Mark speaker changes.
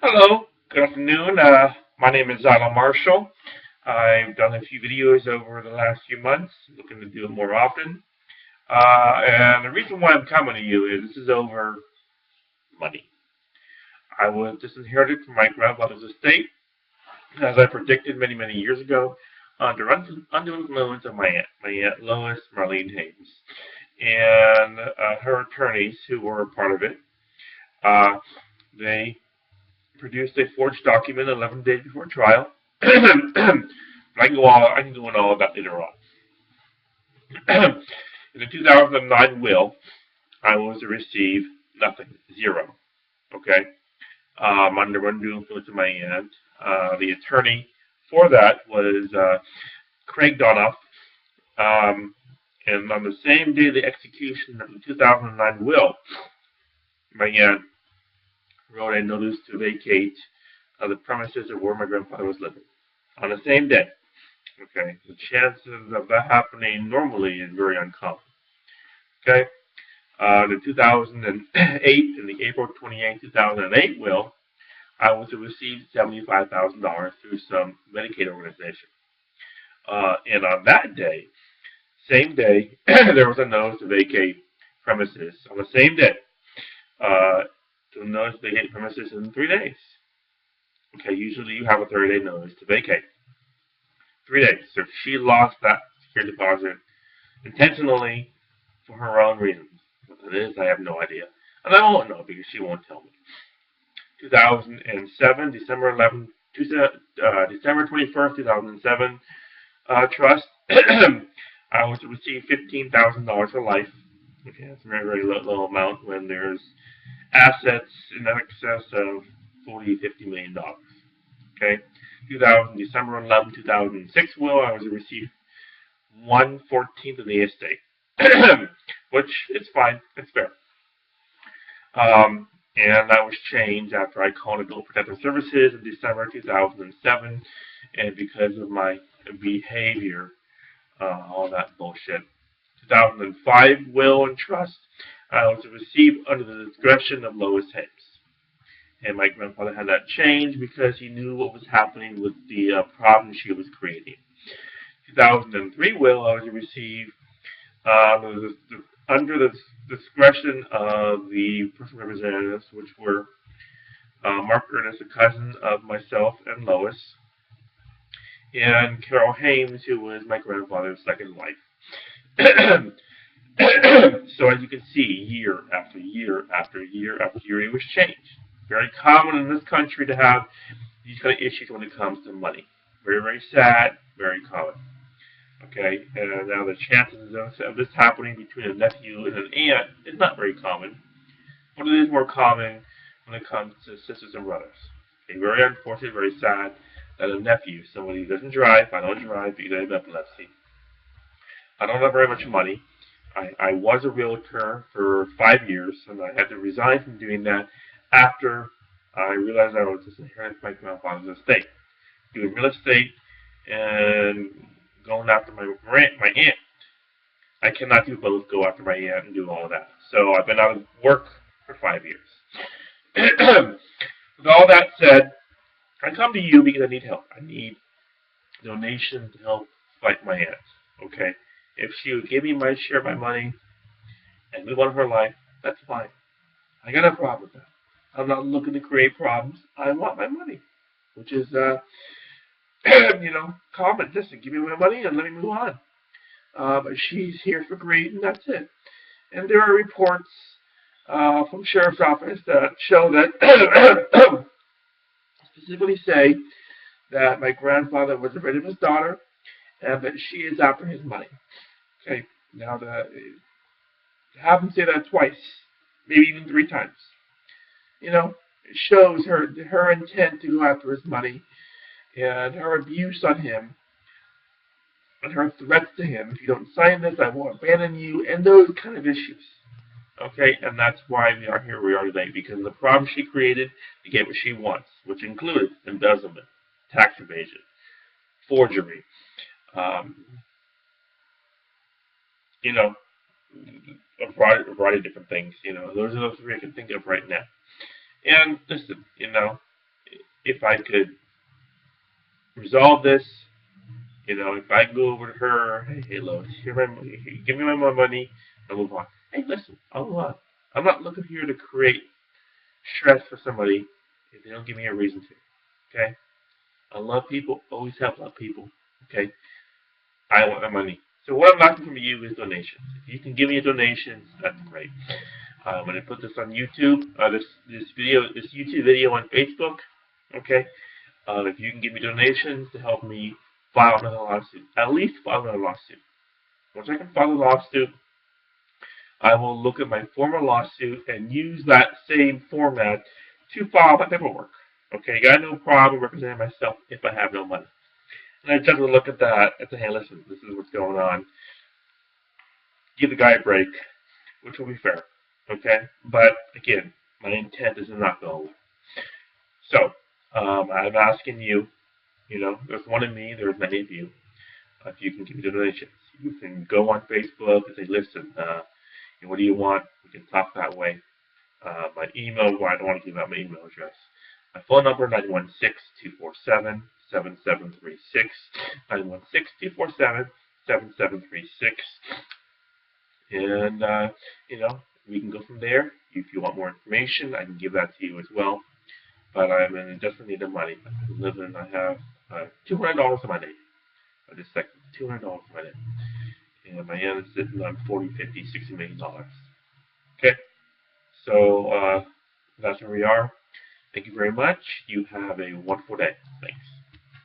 Speaker 1: Hello, good afternoon. My name is Allan Marshall. I've done a few videos over the last few months, looking to do it more often. And the reason why I'm coming to you is this is over money. I was disinherited from my grandfather's estate, as I predicted many, many years ago, under undue influence of my aunt Lois Haymes, and her attorneys who were a part of it. Uh, they produced a forged document 11 days before trial. I can go on all of that later on. In the 2009 will, I was to receive nothing, zero. Okay, under undue influence of my aunt. The attorney for that was Craig Donoff. And on the same day of the execution of the 2009 will, my aunt wrote a notice to vacate the premises of where my grandfather was living on the same day. Okay, the chances of that happening normally is very uncommon. Okay, the 2008 and the April 28, 2008 will, I was to receive $75,000 through some Medicaid organization. And on that day, same day, there was a notice to vacate premises on the same day. To notice to vacate premises in 3 days. Okay, usually you have a 30-day notice to vacate. 3 days. So she lost that security deposit intentionally for her own reasons. What that is, I have no idea. And I won't know because she won't tell me. 2007, December 21st, 2007, trust. I was to receive $15,000 for life. Okay, that's a very, very low amount when there's assets in excess of $50 million. Okay, December 11, 2006 will, I was to receive 1/14 of the estate, which is fine, it's fair. And that was changed after I called Adult Protective Services in December 2007, and because of my behavior, all that bullshit. 2005 will and trust, I was to receive under the discretion of Lois Hay. And my grandfather had that change because he knew what was happening with the problem she was creating. 2003 will, I was to receive under the discretion of the personal representatives, which were Mark Ernest, a cousin of myself and Lois, and Carol Haymes, who was my grandfather's second wife. So as you can see, year after year after year after year, it was changed. Very common in this country to have these kind of issues when it comes to money. Very, very sad, very common. Okay, and now the chances of this happening between a nephew and an aunt is not very common, but it is more common when it comes to sisters and brothers. Okay, very unfortunate, very sad that a nephew, somebody who doesn't drive, I don't drive because I have epilepsy. I don't have very much money. I was a realtor for 5 years, and I had to resign from doing that after I realized I was disinherited my grandfather's estate. Doing real estate and going after my aunt. I cannot do both, go after my aunt and do all of that. So I've been out of work for 5 years. With all that said, I come to you because I need help. I need donations to help fight my aunt. Okay? If she would give me my share of my money and move on with her life, that's fine. I got no problem with that. I'm not looking to create problems. I want my money, which is, common. Listen, give me my money and let me move on. But she's here for greed, and that's it. And there are reports from Sheriff's Office that show that specifically say that my grandfather was afraid of his daughter and that she is after his money. Okay, now to have him say that twice, maybe even 3 times, it shows her intent to go after his money and her abuse on him and her threats to him. If you don't sign this, I will abandon you, and those kind of issues. Okay, and that's why we are here we are today, because of the problem she created to get what she wants, which included embezzlement, tax evasion, forgery, a variety of different things. Those are the 3 I can think of right now. And listen, if I could resolve this, if I go over to her, hey Lois, give me my money, I'll move on. Hey, listen, I'm not looking here to create stress for somebody if they don't give me a reason to. Okay? I love people, always have loved people. Okay? I want my money. So what I'm asking from you is donations. If you can give me a donation, that's great. I'm going to put this on YouTube. This YouTube video on Facebook. Okay. If you can give me donations to help me file another lawsuit, at least file another lawsuit. Once I can file a lawsuit, I will look at my former lawsuit and use that same format to file my paperwork. Okay, got no problem representing myself if I have no money. And I judge will look at that and say, hey, listen, this is what's going on. Give the guy a break, which will be fair. Okay? But, again, my intent is to not go away. So, I'm asking you, there's one of me, there's many of you, if you can give me donations. You can go on Facebook and say, listen, what do you want? We can talk that way. My email, well, I don't want to give out my email address. My phone number, 916-247-7736, 916-247-7736. And, we can go from there. If you want more information, I can give that to you as well. But I'm in desperate need of money. I have $200 in my name. I just like $200 in my name. And my end is sitting on $40, $50, $60 million. Okay? So that's where we are. Thank you very much. You have a wonderful day. Thanks.